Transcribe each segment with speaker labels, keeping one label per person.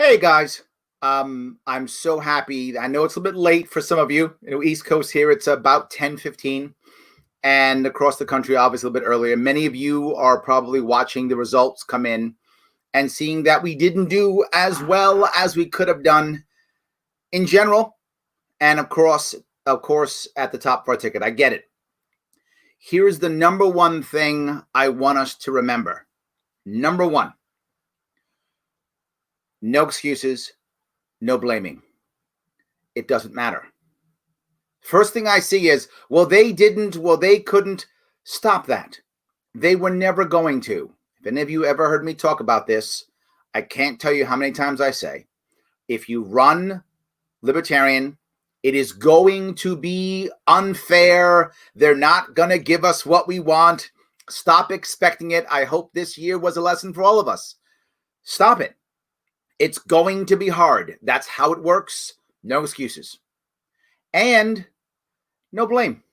Speaker 1: Hey guys, I'm so happy. I know it's a bit late for some of you. East Coast here, it's about 10:15, and across the country, obviously a bit earlier. Many of you are probably watching the results come in and seeing that we didn't do as well as we could have done in general, and of course, at the top of our ticket. I get it. Here's the number one thing I want us to remember. Number one, no excuses. No blaming. It doesn't matter. First thing I see is, well, they didn't, well, they couldn't. Stop that. They were never going to. If any of you ever heard me talk about this, I can't tell you how many times I say, if you run Libertarian, it is going to be unfair. They're not going to give us what we want. Stop expecting it. I hope this year was a lesson for all of us. Stop it. It's going to be hard. That's how it works. No excuses. And no blame.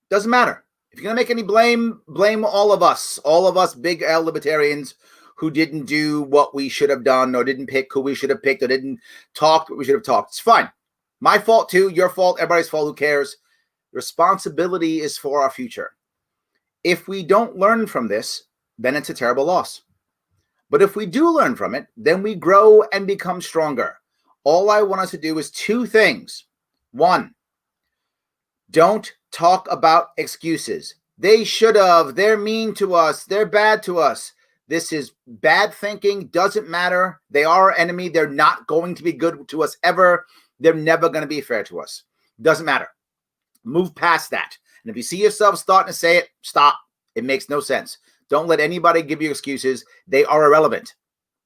Speaker 1: Doesn't matter. If you're going to make any blame all of us big L libertarians who didn't do what we should have done or didn't pick who we should have picked or didn't talk what we should have talked. It's fine. My fault too, your fault, everybody's fault, who cares? Responsibility is for our future. If we don't learn from this, then it's a terrible loss. But if we do learn from it, then we grow and become stronger. All I want us to do is two things. One, don't talk about excuses. They should have. They're mean to us. They're bad to us. This is bad thinking. Doesn't matter. They are our enemy. They're not going to be good to us ever. They're never going to be fair to us. Doesn't matter. Move past that. And if you see yourself starting to say it, stop. It makes no sense. Don't let anybody give you excuses. They are irrelevant.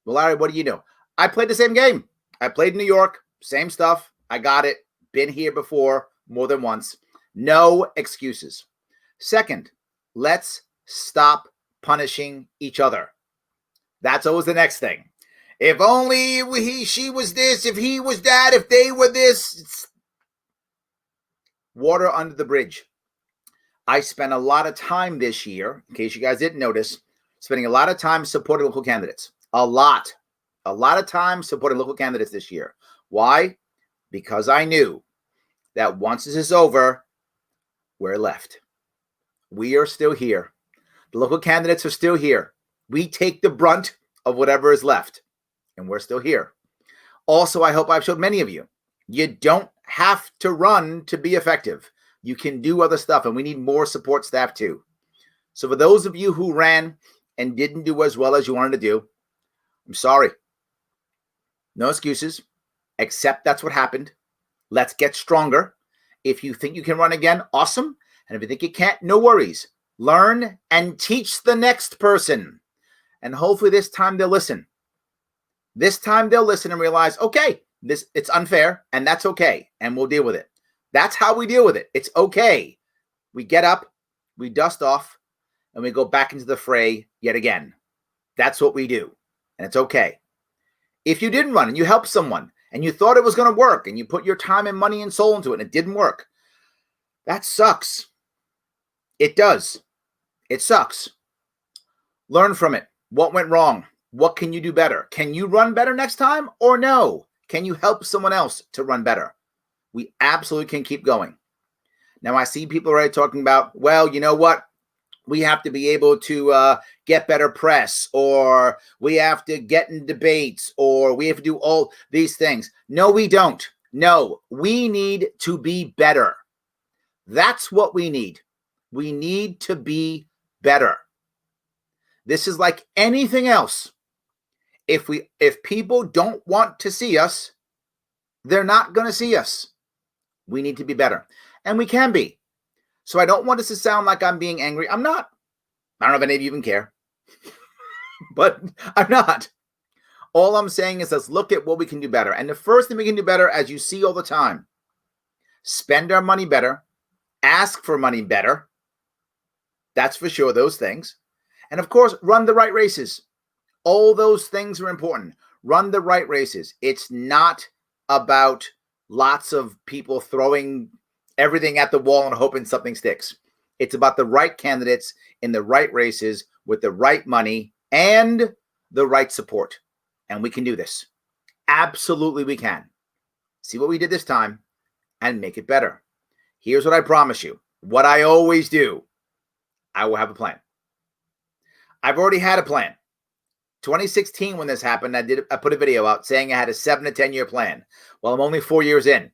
Speaker 1: Well, Larry, what do you know? I played the same game. I played in New York. Same stuff. I got it. Been here before more than once. No excuses. Second, let's stop punishing each other. That's always the next thing. If only she was this, if he was that, if they were this. It's water under the bridge. I spent a lot of time this year, in case you guys didn't notice, spending a lot of time supporting local candidates. A lot of time supporting local candidates this year. Why? Because I knew that once this is over, we're left. We are still here. The local candidates are still here. We take the brunt of whatever is left, and we're still here. Also, I hope I've showed many of you, you don't have to run to be effective. You can do other stuff, and we need more support staff too. So for those of you who ran and didn't do as well as you wanted to do, I'm sorry. No excuses. Accept that's what happened. Let's get stronger. If you think you can run again, awesome. And if you think you can't, no worries. Learn and teach the next person. And hopefully this time they'll listen. This time they'll listen and realize, okay, it's unfair, and that's okay, and we'll deal with it. That's how we deal with it. It's okay. We get up, we dust off, and we go back into the fray yet again. That's what we do, and it's okay. If you didn't run and you helped someone and you thought it was going to work and you put your time and money and soul into it and it didn't work, that sucks. It does. It sucks. Learn from it. What went wrong? What can you do better? Can you run better next time or no? Can you help someone else to run better? We absolutely can keep going. Now, I see people already talking about, well, you know what? We have to be able to get better press, or we have to get in debates, or we have to do all these things. No, we don't. No, we need to be better. That's what we need. We need to be better. This is like anything else. If people don't want to see us, they're not going to see us. We need to be better. And we can be. So I don't want this to sound like I'm being angry. I'm not. I don't know if any of you even care. But I'm not. All I'm saying is let's look at what we can do better. And the first thing we can do better, as you see all the time, spend our money better. Ask for money better. That's for sure, those things. And of course, run the right races. All those things are important. Run the right races. It's not about lots of people throwing everything at the wall and hoping something sticks. It's about the right candidates in the right races with the right money and the right support. And we can do this. Absolutely we can. See what we did this time and make it better. Here's what I promise you. What I always do. I will have a plan. I've already had a plan. 2016, when this happened, I put a video out saying I had a 7 to 10 year plan. Well, I'm only 4 years in.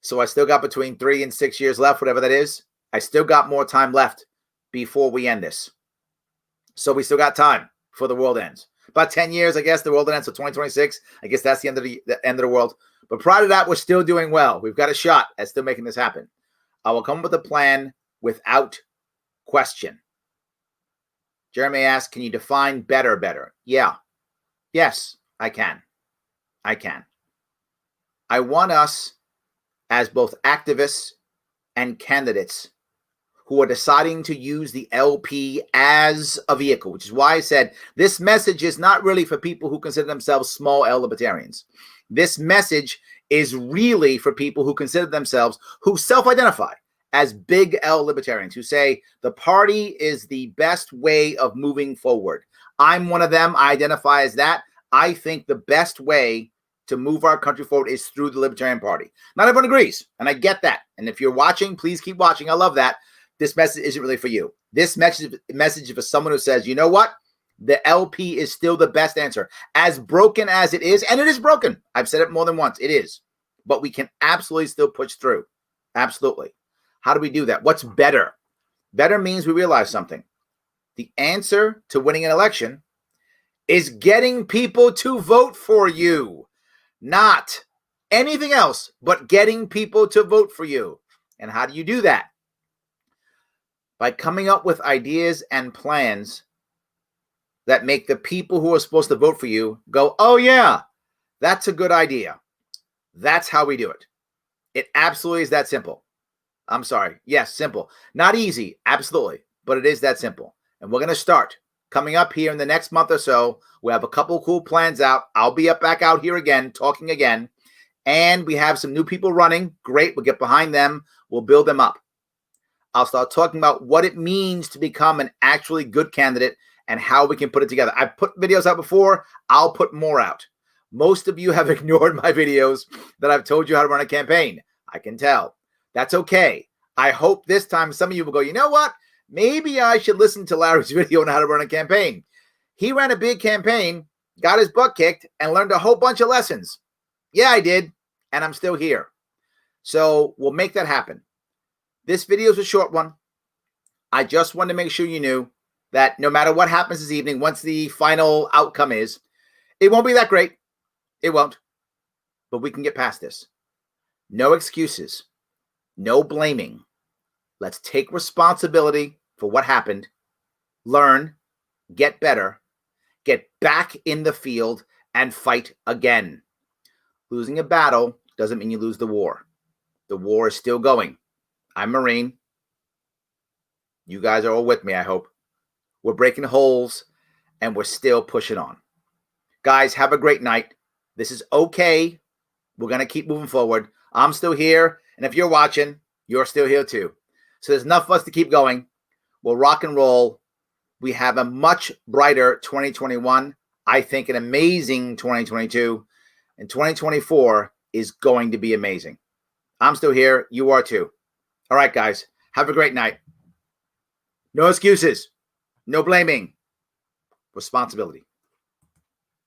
Speaker 1: So I still got between 3 and 6 years left, whatever that is. I still got more time left before we end this. So we still got time before the world ends. About 10 years, I guess, the world ends. So 2026, I guess that's the end of the world. But prior to that, we're still doing well. We've got a shot at still making this happen. I will come up with a plan without question. Jeremy asked, can you define better? Yeah. Yes, I can. I can. I want us as both activists and candidates who are deciding to use the LP as a vehicle, which is why I said this message is not really for people who consider themselves small L libertarians. This message is really for people who consider themselves, who self-identify as big L libertarians, who say the party is the best way of moving forward. I'm one of them. I identify as that. I think the best way to move our country forward is through the Libertarian Party. Not everyone agrees, and I get that. And if you're watching, please keep watching. I love that. This message isn't really for you. This message is for someone who says, you know what? The LP is still the best answer. As broken as it is, and it is broken. I've said it more than once. It is. But we can absolutely still push through. Absolutely. How do we do that? What's better? Better means we realize something. The answer to winning an election is getting people to vote for you. Not anything else, but getting people to vote for you. And how do you do that? By coming up with ideas and plans that make the people who are supposed to vote for you go, oh yeah, that's a good idea. That's how we do it. It absolutely is that simple. I'm sorry. Yes, simple. Not easy, absolutely, but it is that simple. And we're going to start coming up here in the next month or so. We have a couple of cool plans out. I'll be back out here again, talking again. And we have some new people running. Great. We'll get behind them. We'll build them up. I'll start talking about what it means to become an actually good candidate and how we can put it together. I've put videos out before. I'll put more out. Most of you have ignored my videos that I've told you how to run a campaign. I can tell. That's okay. I hope this time some of you will go, you know what? Maybe I should listen to Larry's video on how to run a campaign. He ran a big campaign, got his butt kicked, and learned a whole bunch of lessons. Yeah, I did, and I'm still here. So we'll make that happen. This video is a short one. I just wanted to make sure you knew that no matter what happens this evening, once the final outcome is, it won't be that great. It won't. But we can get past this. No excuses. No blaming. Let's take responsibility for what happened, learn, get better, get back in the field, and fight again. Losing a battle doesn't mean you lose the war. The war is still going. I'm Marine. You guys are all with me, I hope. We're breaking holes, and we're still pushing on. Guys, have a great night. This is okay. We're going to keep moving forward. I'm still here, and if you're watching, you're still here too. So there's enough of us to keep going. We'll rock and roll. We have a much brighter 2021. I think an amazing 2022. And 2024 is going to be amazing. I'm still here. You are too. All right, guys. Have a great night. No excuses. No blaming. Responsibility.